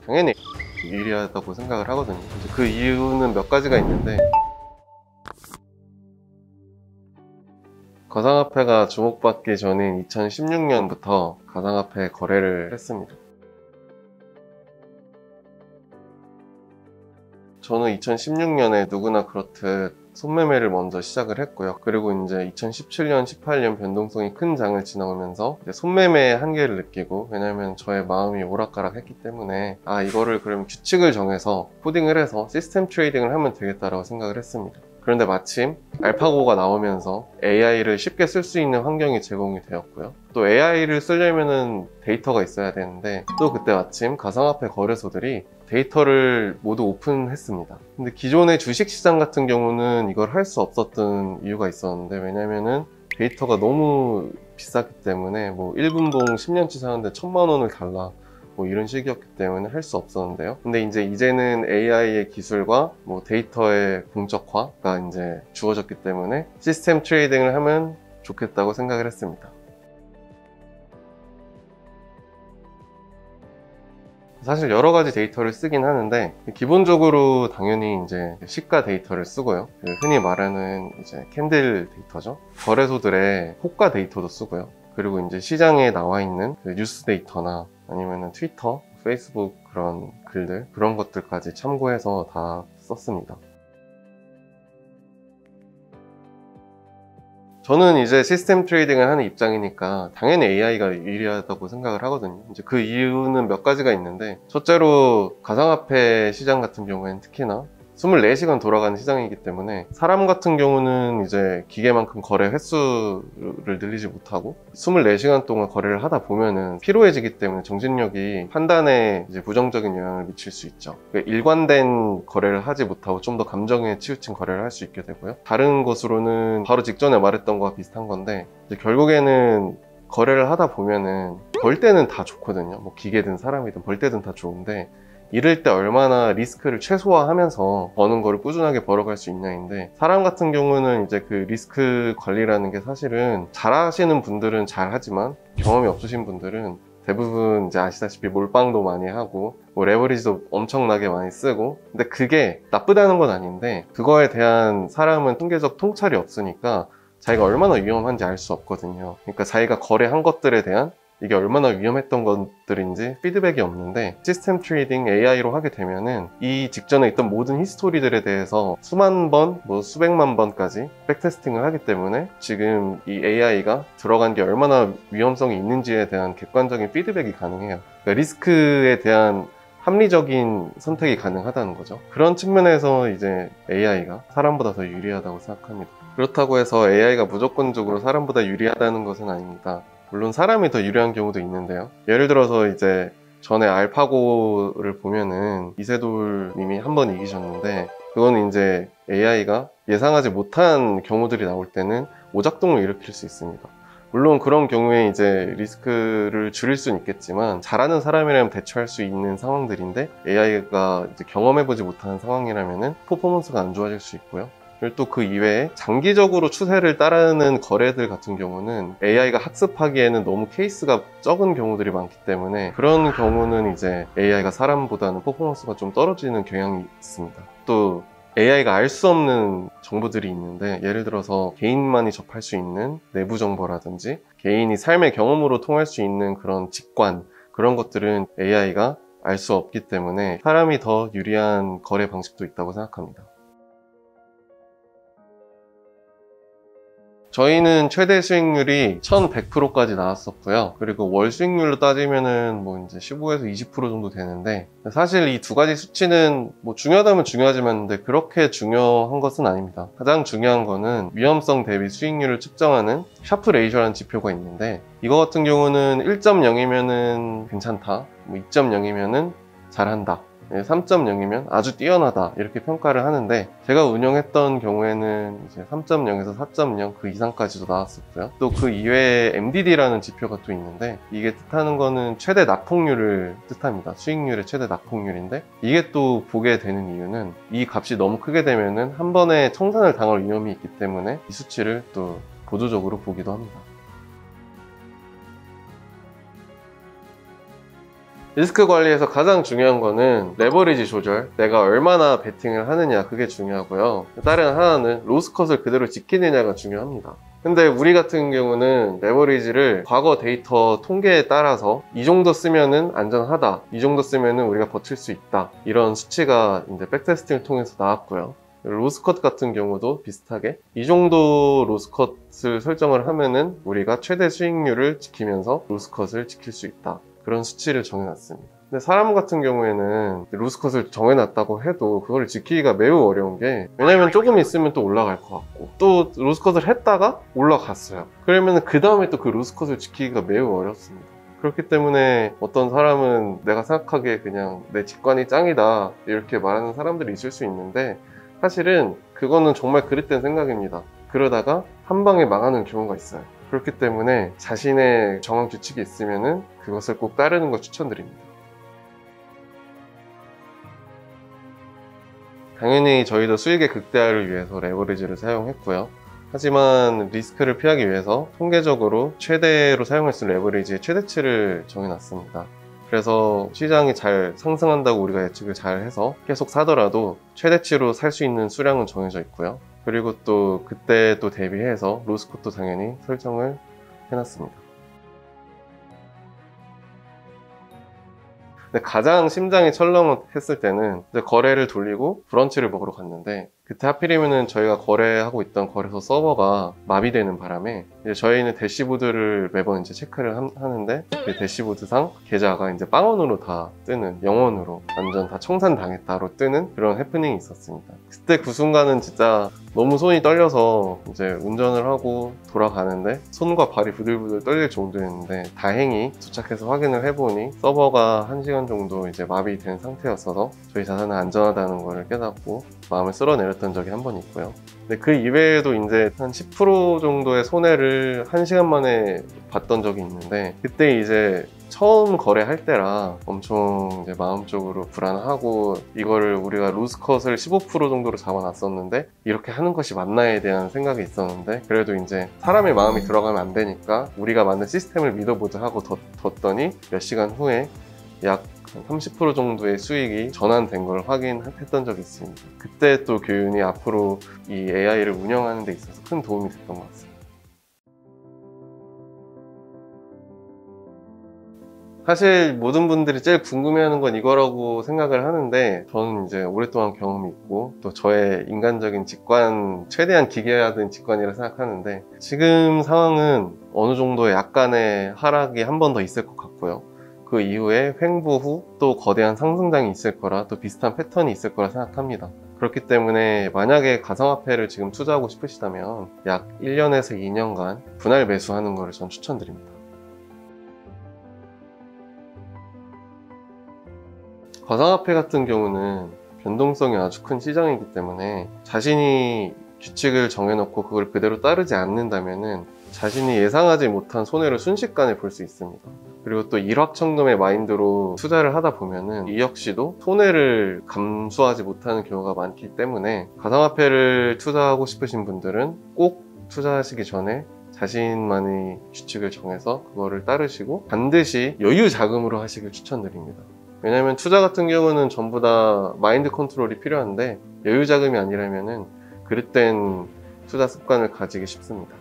당연히 유리하다고 생각을 하거든요. 이제 그 이유는 몇 가지가 있는데, 가상화폐가 주목받기 전인 2016년부터 가상화폐 거래를 했습니다. 저는 2016년에 누구나 그렇듯 손매매를 먼저 시작을 했고요. 그리고 이제 2017년, 18년 변동성이 큰 장을 지나오면서 손매매의 한계를 느끼고, 왜냐면 저의 마음이 오락가락했기 때문에 이거를 그럼 규칙을 정해서 코딩을 해서 시스템 트레이딩을 하면 되겠다라고 생각을 했습니다. 그런데 마침 알파고가 나오면서 AI를 쉽게 쓸 수 있는 환경이 제공이 되었고요. 또 AI를 쓰려면은 데이터가 있어야 되는데, 또 그때 마침 가상화폐 거래소들이 데이터를 모두 오픈했습니다. 근데 기존의 주식시장 같은 경우는 이걸 할 수 없었던 이유가 있었는데, 왜냐면은 데이터가 너무 비쌌기 때문에 1분봉 10년치 사는데 1000만 원을 달라, 이런 식이었기 때문에 할 수 없었는데요. 근데 이제는 AI의 기술과 데이터의 공적화가 이제 주어졌기 때문에 시스템 트레이딩을 하면 좋겠다고 생각을 했습니다. 사실 여러 가지 데이터를 쓰긴 하는데, 기본적으로 당연히 이제 시가 데이터를 쓰고요. 흔히 말하는 이제 캔들 데이터죠. 거래소들의 호가 데이터도 쓰고요. 그리고 이제 시장에 나와 있는 뉴스 데이터나 아니면은 트위터, 페이스북 그런 글들, 그런 것들까지 참고해서 다 썼습니다. 저는 이제 시스템 트레이딩을 하는 입장이니까 당연히 AI가 유리하다고 생각을 하거든요. 이제 그 이유는 몇 가지가 있는데, 첫째로 가상화폐 시장 같은 경우에는 특히나 24시간 돌아가는 시장이기 때문에 사람 같은 경우는 이제 기계만큼 거래 횟수를 늘리지 못하고 24시간 동안 거래를 하다 보면은 피로해지기 때문에 정신력이 판단에 이제 부정적인 영향을 미칠 수 있죠. 그러니까 일관된 거래를 하지 못하고 좀 더 감정에 치우친 거래를 할 수 있게 되고요. 다른 것으로는 바로 직전에 말했던 거와 비슷한 건데, 이제 결국에는 거래를 하다 보면은 벌 때는 다 좋거든요. 기계든 사람이든 벌 때든 다 좋은데, 이럴 때 얼마나 리스크를 최소화하면서 버는 거를 꾸준하게 벌어갈 수 있냐인데, 사람 같은 경우는 이제 그 리스크 관리라는 게 사실은 잘하시는 분들은 잘하지만 경험이 없으신 분들은 대부분 이제 아시다시피 몰빵도 많이 하고 레버리지도 엄청나게 많이 쓰고, 근데 그게 나쁘다는 건 아닌데, 그거에 대한 사람은 통계적 통찰이 없으니까 자기가 얼마나 위험한지 알 수 없거든요. 그러니까 자기가 거래한 것들에 대한 이게 얼마나 위험했던 것들인지 피드백이 없는데, 시스템 트레이딩 AI로 하게 되면은 이 직전에 있던 모든 히스토리들에 대해서 수만 번, 수백만 번까지 백테스팅을 하기 때문에 지금 이 AI가 들어간 게 얼마나 위험성이 있는지에 대한 객관적인 피드백이 가능해요. 그러니까 리스크에 대한 합리적인 선택이 가능하다는 거죠. 그런 측면에서 이제 AI가 사람보다 더 유리하다고 생각합니다. 그렇다고 해서 AI가 무조건적으로 사람보다 유리하다는 것은 아닙니다. 물론 사람이 더 유리한 경우도 있는데요. 예를 들어서 이제 전에 알파고를 보면은 이세돌 님이 한 번 이기셨는데, 그거는 이제 AI가 예상하지 못한 경우들이 나올 때는 오작동을 일으킬 수 있습니다. 물론 그런 경우에 이제 리스크를 줄일 수는 있겠지만, 잘하는 사람이라면 대처할 수 있는 상황들인데, AI가 이제 경험해보지 못하는 상황이라면은 퍼포먼스가 안 좋아질 수 있고요. 그리고 또 그 이외에 장기적으로 추세를 따르는 거래들 같은 경우는 AI가 학습하기에는 너무 케이스가 적은 경우들이 많기 때문에, 그런 경우는 이제 AI가 사람보다는 퍼포먼스가 좀 떨어지는 경향이 있습니다. 또 AI가 알 수 없는 정보들이 있는데, 예를 들어서 개인만이 접할 수 있는 내부 정보라든지 개인이 삶의 경험으로 통할 수 있는 그런 직관, 그런 것들은 AI가 알 수 없기 때문에 사람이 더 유리한 거래 방식도 있다고 생각합니다. 저희는 최대 수익률이 1100%까지 나왔었고요. 그리고 월 수익률로 따지면은 이제 15에서 20% 정도 되는데, 사실 이 두 가지 수치는 중요하다면 중요하지만 근데 그렇게 중요한 것은 아닙니다. 가장 중요한 거는 위험성 대비 수익률을 측정하는 샤프 레이셔라는 지표가 있는데, 이거 같은 경우는 1.0이면은 괜찮다, 2.0이면은 잘한다, 3.0이면 아주 뛰어나다, 이렇게 평가를 하는데, 제가 운영했던 경우에는 이제 3.0에서 4.0 그 이상까지도 나왔었고요. 또 그 이외에 MDD라는 지표가 또 있는데, 이게 뜻하는 거는 최대 낙폭률을 뜻합니다. 수익률의 최대 낙폭률인데, 이게 또 보게 되는 이유는 이 값이 너무 크게 되면은 한 번에 청산을 당할 위험이 있기 때문에 이 수치를 또 보조적으로 보기도 합니다. 리스크 관리에서 가장 중요한 거는 레버리지 조절, 내가 얼마나 베팅을 하느냐, 그게 중요하고요. 다른 하나는 로스컷을 그대로 지키느냐가 중요합니다. 근데 우리 같은 경우는 레버리지를 과거 데이터 통계에 따라서 이 정도 쓰면은 안전하다, 이 정도 쓰면은 우리가 버틸 수 있다, 이런 수치가 이제 백테스팅을 통해서 나왔고요. 로스컷 같은 경우도 비슷하게 이 정도 로스컷을 설정을 하면은 우리가 최대 수익률을 지키면서 로스컷을 지킬 수 있다, 그런 수치를 정해놨습니다. 근데 사람 같은 경우에는 로스컷을 정해놨다고 해도 그걸 지키기가 매우 어려운 게, 왜냐면 조금 있으면 또 올라갈 것 같고, 또 로스컷을 했다가 올라갔어요. 그러면 그 다음에 또 그 로스컷을 지키기가 매우 어렵습니다. 그렇기 때문에 어떤 사람은 내가 생각하기에 그냥 내 직관이 짱이다, 이렇게 말하는 사람들이 있을 수 있는데, 사실은 그거는 정말 그릇된 생각입니다. 그러다가 한 방에 망하는 경우가 있어요. 그렇기 때문에 자신의 정한 규칙이 있으면은 그것을 꼭 따르는 걸 추천드립니다. 당연히 저희도 수익의 극대화를 위해서 레버리지를 사용했고요. 하지만 리스크를 피하기 위해서 통계적으로 최대로 사용할 수 있는 레버리지의 최대치를 정해놨습니다. 그래서 시장이 잘 상승한다고 우리가 예측을 잘 해서 계속 사더라도 최대치로 살 수 있는 수량은 정해져 있고요. 그리고 또 그때 또 대비해서 로스컷도 당연히 설정을 해놨습니다. 근데 가장 심장이 철렁했을 때는 이제 거래를 돌리고 브런치를 먹으러 갔는데, 그때 하필이면은 저희가 거래하고 있던 거래소 서버가 마비되는 바람에 이제 저희는 대시보드를 매번 이제 체크를 하는데, 그 대시보드상 계좌가 이제 빵원으로 다 뜨는, 0원으로 완전 다 청산당했다로 뜨는 그런 해프닝이 있었습니다. 그때 그 순간은 진짜 너무 손이 떨려서 이제 운전을 하고 돌아가는데 손과 발이 부들부들 떨릴 정도였는데, 다행히 도착해서 확인을 해보니 서버가 1시간 정도 이제 마비된 상태였어서 저희 자산은 안전하다는 걸 깨닫고 마음을 쓸어내렸던 적이 한 번 있고요. 근데 그 이외에도 이제 한 10% 정도의 손해를 1시간 만에 봤던 적이 있는데, 그때 이제 처음 거래할 때라 엄청 이제 마음적으로 불안하고, 이거를 우리가 로스컷을 15% 정도로 잡아놨었는데 이렇게 하는 것이 맞나에 대한 생각이 있었는데, 그래도 이제 사람의 마음이 들어가면 안 되니까 우리가 만든 시스템을 믿어보자 하고 뒀더니 몇 시간 후에 약 30% 정도의 수익이 전환된 걸 확인했던 적이 있습니다. 그때 또 교훈이 앞으로 이 AI를 운영하는 데 있어서 큰 도움이 됐던 것 같습니다. 사실 모든 분들이 제일 궁금해하는 건 이거라고 생각을 하는데, 저는 이제 오랫동안 경험이 있고 또 저의 인간적인 직관, 최대한 기계화된 직관이라 생각하는데, 지금 상황은 어느 정도의 약간의 하락이 한 번 더 있을 것 같고요. 그 이후에 횡보 후 또 거대한 상승장이 있을 거라, 또 비슷한 패턴이 있을 거라 생각합니다. 그렇기 때문에 만약에 가상화폐를 지금 투자하고 싶으시다면 약 1년에서 2년간 분할 매수하는 것을 전 추천드립니다. 가상화폐 같은 경우는 변동성이 아주 큰 시장이기 때문에 자신이 규칙을 정해놓고 그걸 그대로 따르지 않는다면은 자신이 예상하지 못한 손해를 순식간에 볼 수 있습니다. 그리고 또 일확천금의 마인드로 투자를 하다 보면은 이 역시도 손해를 감수하지 못하는 경우가 많기 때문에, 가상화폐를 투자하고 싶으신 분들은 꼭 투자하시기 전에 자신만의 규칙을 정해서 그거를 따르시고 반드시 여유 자금으로 하시길 추천드립니다. 왜냐면 투자 같은 경우는 전부 다 마인드 컨트롤이 필요한데, 여유 자금이 아니라면은 그릇된 투자 습관을 가지기 쉽습니다.